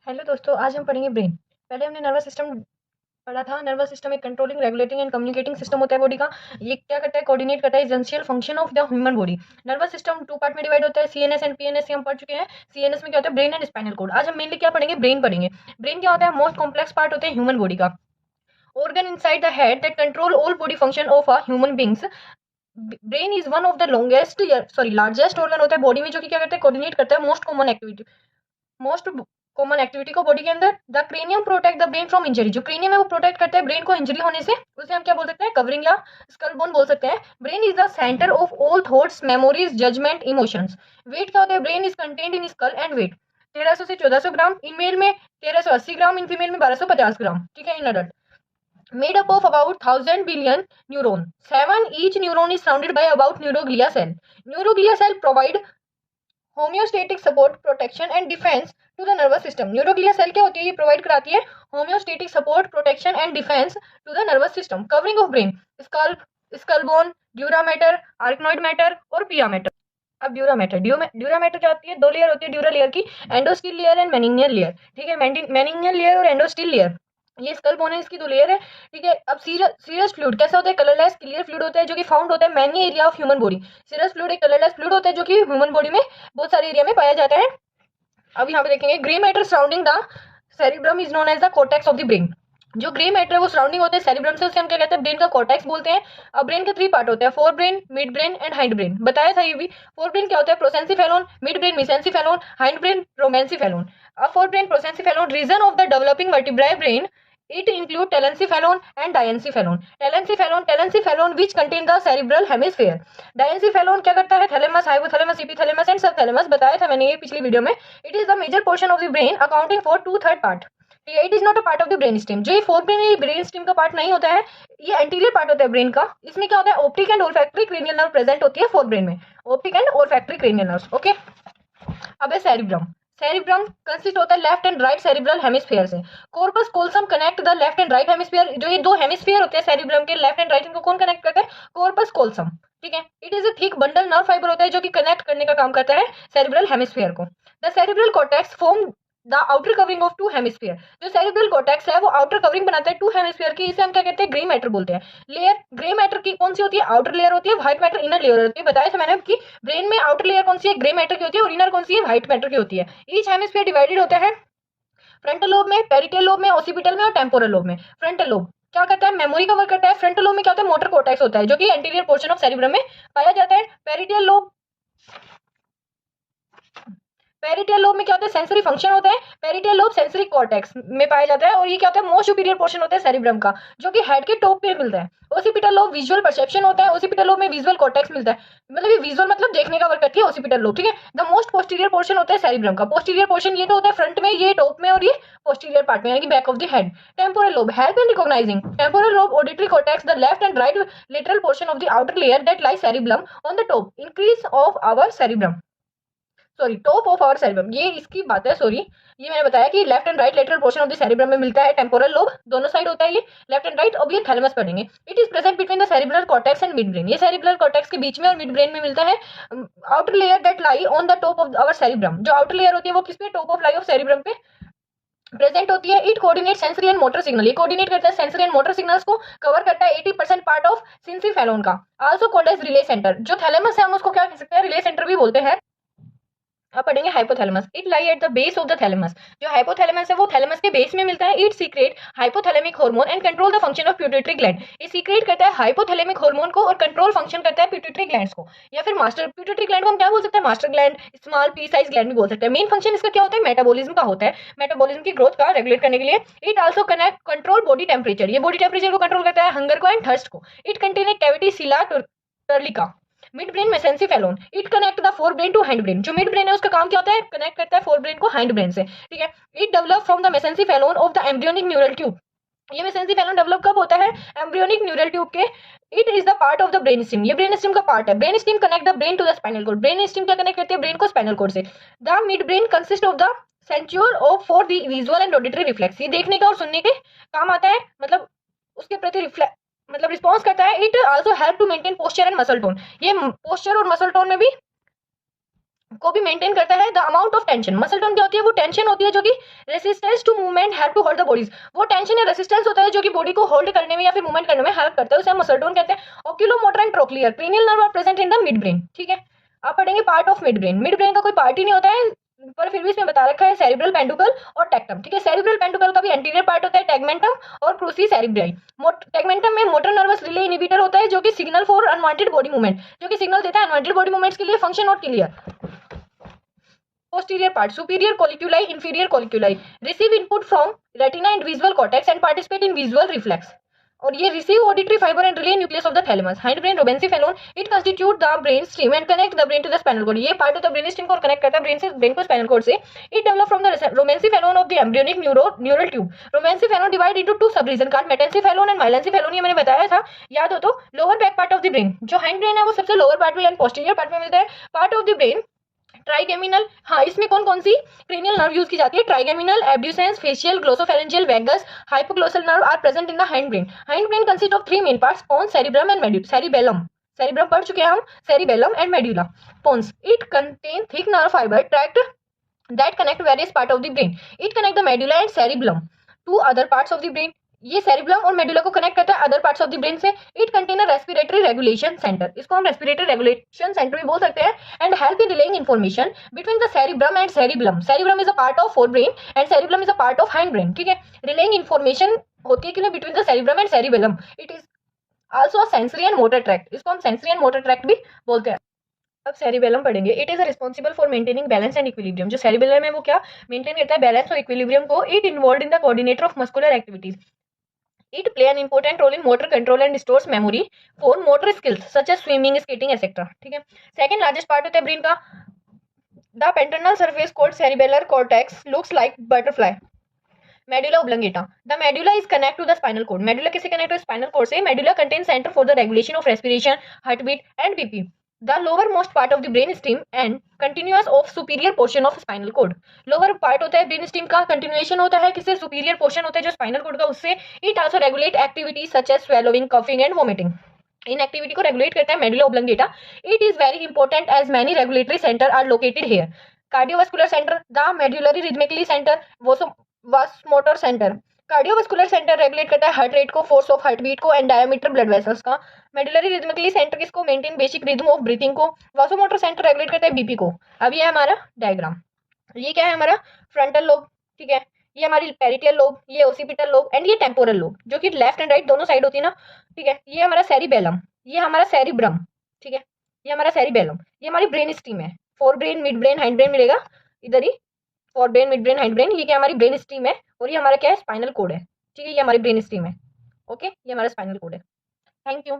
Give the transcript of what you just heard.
Hello दोस्तों, आज हम पढ़ेंगे ब्रेन। पहले हमने नर्वस सिस्टम पढ़ा था। नर्वस सिस्टम एक controlling, regulating and communicating system होता है बॉडी का। ये क्या करता है? कोऑर्डिनेट करता है essential function of the human body. Nervous system two part में डिवाइड होता है, सीएनएस एंड पीएनएस। हम पढ़ चुके हैं। सीएनएस में क्या होता है? Brain and spinal cord. आज हम मेनली क्या पढ़ेंगे? ब्रेन पढ़ेंगे। ब्रेन क्या होता है? मोस्ट कॉम्प्लेक्स पार्ट होता है ह्यूमन बॉडी का। organ inside the head that control all body function of a human beings. Brain is one of the longest largest organ होता है बॉडी में, जो कि क्या करता है? कोऑर्डिनेट करता है मोस्ट कॉमन एक्टिविटी को बॉडी के अंदर। The cranium protect the brain from injury. जो क्रेनियम है वो प्रोटेक्ट करता है ब्रेन को इंजरी होने से। उसे हम क्या बोल सकते हैं? कवरिंग या स्कल बोन बोल सकते हैं। Brain is the centre of all thoughts, memories, judgement, emotions. Weight क्या होता है? Brain is content in skull and weight 1300 से 1400 ग्राम इन मेल में, 1380 ग्राम इन फीमेल में, 1250 ग्राम, ठीक है, in adult. Made up of about 1000 billion neuron. 7 each neuron is surrounded by about neuroglia cell. Neuroglia cell provide homeostatic support, protection and defense to the nervous system. Neuroglia cell क्या होती है? ये provide कराती है homeostatic support, protection and defense to the nervous system. Covering of brain, skull bone, dura matter, arachnoid matter और pia matter. अब dura mater क्या होती है? दो लेयर होती है ड्यूरा लेयर की, एंडोस्टील लेयर एंड मेनिंगियल लेयर, ठीक है। मेनिंगियल लेयर और एंडोस्टील लेयर, ये स्कल बोन है, इसकी दो लेयर है, ठीक है। अब सीरस फ्लूइड कैसा होता है? कलरलेस क्लियर फ्लूइड होता है, जो कि फाउंड होता है many area of human body. Serous fluid एक कलरलेस फ्लूइड होता है जो कि ह्यूमन बॉडी में बहुत सारे एरिया में पाया जाता है। अब यहाँ पे देखेंगे, grey matter surrounding the cerebrum is known as the cortex of the brain. जो ग्रे मैटर है वो सराउंडिंग होते हैं सेरिब्रम से, उसे हम क्या कहते हैं? ब्रेन का कॉर्टेक्स बोलते हैं। अब ब्रेन के 3 पार्ट होते हैं, fore brain, mid brain and hindbrain. बताया था ये भी। फोर ब्रेन क्या होता है? Prosencephalon, midbrain mesencephalon, hindbrain rhombencephalon. अब forebrain prosencephalon region of the developing vertebrate brain. It include telencephalon and diencephalon. Telencephalon which contain the cerebral hemisphere. Diencephalon क्या करता है? Thalamus, hypothalamus, epithalamus and subthalamus. बताया था मैंने ये पिछली video में। It is the major portion of the brain accounting for 2/3 part. It is not a part of the brain stem. जो ये फोर ब्रेन है, ये ब्रेन स्टेम का पार्ट नहीं होता है, ये एंटीरियर पार्ट होता है ब्रेन का। इसमें क्या होता है? Optic and olfactory cranial nerve present होती है फोर ब्रेन में। Optic and olfactory cranial nerve, okay. अब है सेरिब्रम। सेरिब्रम कंसिस्ट होता है left and right cerebral hemisphere से। Corpus callosum connect the left and right hemisphere. जो ये दो हेमिस्फीयर होते हैं सेरिब्रम के, लेफ्ट एंड राइट, इनको कौन कनेक्ट करता है? कॉर्पस कोल्सम, ठीक है। It is a thick bundle nerve fibre होता है जो कि कनेक्ट करने का काम करता है सेरिब्रल हेमिस्फीयर को। The cerebral cortex form the outer covering of two hemisphere. जो सेरिब्रल कॉर्टेक्स है वो आउटर कवरिंग बनाता है टू हेमिस्फीयर की। इसे हम क्या कहते हैं? ग्रे मैटर बोलते हैं। लेयर ग्रे मैटर की कौन सी होती है? आउटर लेयर होती है। व्हाइट मैटर इनर लेयर होती है। बताया था मैंने कि ब्रेन में आउटर लेयर कौन सी है? ग्रे मैटर की होती है, और इनर कौन सी है? व्हाइट मैटर की होती है। ईच हेमिस्फीयर डिवाइडेड होता है फ्रंटल लोब में, पेरिटल लोब में, ओसिपिटल में और टेम्पोरल लोब में। फ्रंटल लोब क्या करता है? मेमोरी का वर्क करता है। फ्रंटल लोब में क्या होता है? मोटर कॉर्टेक्स होता है, जो कि एंटीरियर पोर्शन ऑफ सेरिब्रम में पाया जाता है। पेरिटल लोब में क्या होता है? सेंसरी फंक्शन होता है। पेरिटल लोब सेंसरी कॉर्टेक्स में पाया जाता है, और ये क्या होता है? मोस्ट सुपीरियर पोर्शन होता है सेरिब्रम का, जो कि हेड के टॉप पे मिलता है। ओसिपिटल लोब विजुअल परसेप्शन होता है। ओसिपिटल लोब में विजुअल कॉर्टेक्स मिलता है, मतलब ये विजुअल मतलब देखने का वर्क करती है ओसिपिटल लोब, ठीक है। द मोस्ट पोस्टीरियर पोर्शन होता है सेरिब्रम का। पोस्टीरियर पोर्शन ये तो होता है फ्रंट में, ये टॉप में, और ये पोस्टीरियर पार्ट में, यानी कि back of the head. Temporal lobe help in recognising. Temporal lobe auditory cortex the left and right lateral portion of the outer layer that lies cerebrum on the top increase of our cerebrum, top of our cerebrum, ये इसकी बात है। ये मैंने बताया कि left and right lateral portion of the cerebrum में मिलता है। टेम्पोरल लोब दोनों साइड होता है, ये लेफ्ट एंड राइट। अब ये थैलेमस पढ़ेंगे। It is present between the cerebral cortex and mid brain. ये सेरिब्रल कॉर्टेक्स के बीच में और मिड ब्रेन में मिलता है। Outer layer that lie on the top of our cerebrum. जो आउटर लेयर होती है वो किस पे? Top of lie of cerebrum पे प्रेजेंट होती है। It coordinate sensory and motor signal. ये कोऑर्डिनेट करता है सेंसरी एंड मोटर सिग्नल्स को, कवर करता है 80% पार्ट ऑफ सिंसिफेलोन का। Also called as relay centre. जो थैलेमस है हम उसको क्या कह सकते हैं? रिले सेंटर भी बोलते हैं। अब पढ़ेंगे hypothalamus. It lie at the base of the thalamus. जो हाइपोथैलेमस है वो थैलेमस के बेस में मिलता है। It secret hypothalamic hormone and control the function of pituitary gland. ये सीक्रेट करता है हाइपोथैलेमिक हार्मोन को और कंट्रोल फंक्शन करता है पिट्यूटरी ग्लैंड्स को, या फिर मास्टर पिट्यूटरी ग्लैंड को हम क्या बोल सकते हैं? Master gland, small P size gland भी बोल सकते हैं। मेन फंक्शन इसका क्या होता है? मेटाबॉलिज्म का होता है। मेटाबॉलिज्म की ग्रोथ का रेगुलेट करने के लिए। It also connect control body temperature. ये बॉडी टेम्परेचर को कंट्रोल करता है, हंगर को एंड थर्स्ट को। इट कंटेन ए कैविटी सिला टर्लिका। Midbrain mesencephalon. It connect the forebrain to hindbrain. जो मिड ब्रेन है उसका काम क्या होता है? कनेक्ट करता है फोर ब्रेन को हैंड ब्रेन से, ठीक है। It develop from the mesencephalon of the embryonic neural tube. ये मेसेंसिफेलोन डेवलप कब होता है? एम्ब्रियोनिक न्यूरल ट्यूब के। It is the part of the brain stem. ये ब्रेन स्टेम का पार्ट है। Brainstem connect the brain to the spinal cord. Brainstem क्या connect करती है? ब्रेन को स्पाइनल कोड से। The mid brain consist of the centre of for the visual and auditory reflex. ये देखने का और सुनने के काम आता है, मतलब उसके प्रति रिस्पॉन्स करता है। It also help to maintain posture and muscle tone. ये पोस्चर और मसल टोन में भी को भी मेंटेन करता है। The amount of tension, muscle tone क्या होती है, वो टेंशन होती है जो कि resistance to movement help to hold the bodies, वो टेंशन या रेसिस्टेंस होता है जो कि बॉडी को होल्ड करने में या फिर मूवमेंट करने में हेल्प करता है, उसे हम मसल टोन कहते हैं। Oculomotor and trochlear cranial nerve are present in the mid brain, ठीक है। आप पढ़ेंगे part of mid brain, mid brain का कोई पार्ट ही नहीं होता है, पर फिर भी इसमें बता रखा है सेरिब्रल पेंडुकल और टेक्टम, ठीक है। सेरिब्रल पेंडुकल का भी एंटीरियर पार्ट होता है टैगमेंटम और क्रूसी सेरिब्राई। टैगमेंटम में मोटर नर्वस रिले इनहिबिटर होता है जो कि signal for unwanted body movement, जो कि सिग्नल देता है अनवांटेड बॉडी मूवमेंट्स के लिए, function not clear. Posterior part, superior colliculi, inferior colliculi, receive input from retina and visual cortex and participate in visual reflex. और ये receive auditory fiber and relay nucleus of the thalamus. Hindbrain Robensky phelone, it constitute the brain stem and connect the brain to the spinal cord. ये part होता है brain stem को connect करता है brain से brain को spinal cord से. It develop from the Robensky phelone of the embryonic neural tube. Robensky phelone divide into two subregion called metencephalon and myelencephalon. ये मैंने बताया था, याद हो तो. Lower back part of the brain, जो hind brain है वो सबसे lower part में यानी posterior part में मिलता है. Part of the brain trigeminal, हाँ इसमें कौन कौन सी क्रेनियल नर्व यूज की जाती है, trigeminal, abducens, facial, glossopharyngeal, vagus, hypoglossal nerve are present in the hindbrain. Hind brain consist of three main parts, pons, cerebrum and medulla. Cerebellum, cerebrum पढ़ चुके हैं हम, cerebellum and medulla. Pons, it contain thick nerve fibre tract that connect various part of the brain. It connect the medulla and cerebellum to other parts of the brain. ये cerebellum और medulla को connect करता है other parts of the brain से. It contain a respiratory regulation centre, इसको हम respiratory regulation centre भी बोल सकते हैं. And help in relaying information between the cerebrum and cerebellum. Cerebrum is a part of fore brain and cerebellum is a part of hind brain, ठीक है. Relaying information होती है कि between the cerebrum and cerebellum. It is also a sensory and motor tract, इसको हम sensory and motor tract भी बोलते हैं. अब सेरिबेलम पढ़ेंगे. It is responsible for maintaining balance and equilibrium. जो सेरिबेलम है वो क्या मेंटेन करता है, बैलेंस और इक्विलिब्रियम को. It involve in the coordinator of muscular activities. It play an important role in motor control and stores memory for motor skills such as swimming, skating, etc. ठीक है. Second largest part होता है brain का. The internal surface called cerebellar cortex looks like butterfly. Medulla oblongata. The medulla is connect to the spinal cord. Medulla किसे connect है, spinal cord से. Medulla contain centre for the regulation of respiration, heart beat and BP. The lower most part of the brain stem and continuous of superior portion of spinal cord. Lower part होता है brainstem का, continuation होता है किससे, superior portion होता है जो spinal cord का, उससे. It also regulate activities such as swallowing, coughing and vomiting. इन एक्टिविटी को रेगुलेट करता है medulla oblongata. It is very important as many regulatory centre are located here. Cardiovascular centre, the medullary rhythmically centre, vasomotor centre. Cardiovascular centre regulate करता है heart rate को, force of heart beat को and diameter blood vessels का. Medullary rhythmically centre किसको, maintain basic rhythm of breathing को. Vasomotor centre regulate करता है BP को. अब ये है हमारा डायग्राम. ये क्या है हमारा फ्रंटल लोब, ठीक है. ये हमारी पेरिटियल लोब, ये ओसिपिटल लोब एंड ये टेम्पोरल लोब, जो कि लेफ्ट एंड राइट दोनों साइड होती है ना, ठीक है. ये हमारा सेरिबेलम, ये हमारा सेरिब्रम, ठीक है. ये हमारा सेरिबेलम, ये हमारी ब्रेन स्टीम है. Fore brain, mid brain, hind brain मिलेगा इधर ही. Fore brain, mid brain, hind brain, ये क्या हमारी ब्रेन स्टीम है. और ये हमारा क्या है, स्पाइनल कोड है, ठीक है. ये हमारी ब्रेन स्टीम है, ओके. ये हमारा स्पाइनल कोड है. Thank you.